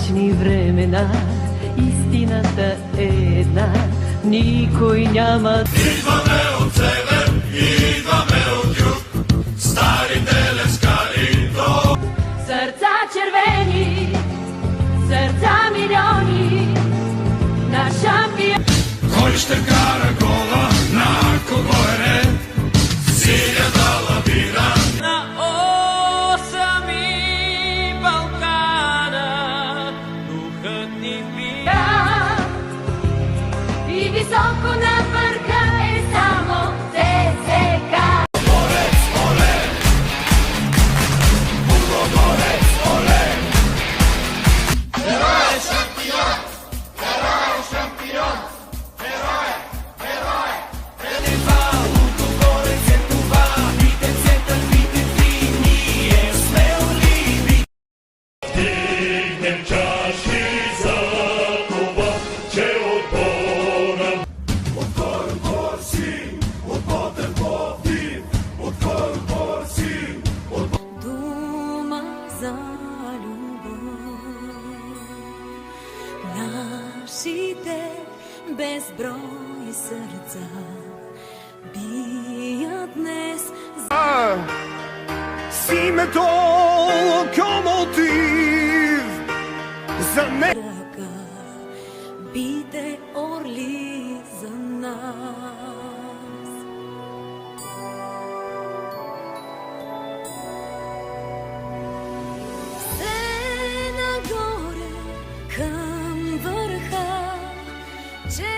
мрачни времена, истината е една, никой няма. Идваме от север, идваме от юг, старите лескари до... Сърца червени, сърца милиони, на шампион. Кой ще кара кола, на кого е ред? Синята лавина. На осами Балкана духът ни бия и високо на върха е само ЦСК. Борец, оле! Бургогорец, оле! Герой е шампион! Герой е шампион! Герой! Герой! Това, Лудогорец е това! Витецета, витеци, ние сме оливи! Дигнем чаши за това, че отбора... Отбор си, отборен Пловдив, отбор си, Дума за любов. Нашите безброй сърца бият днес Si meto lokomotiv za ne... ръка. Бите орли за нас. Все нагоре към върха, че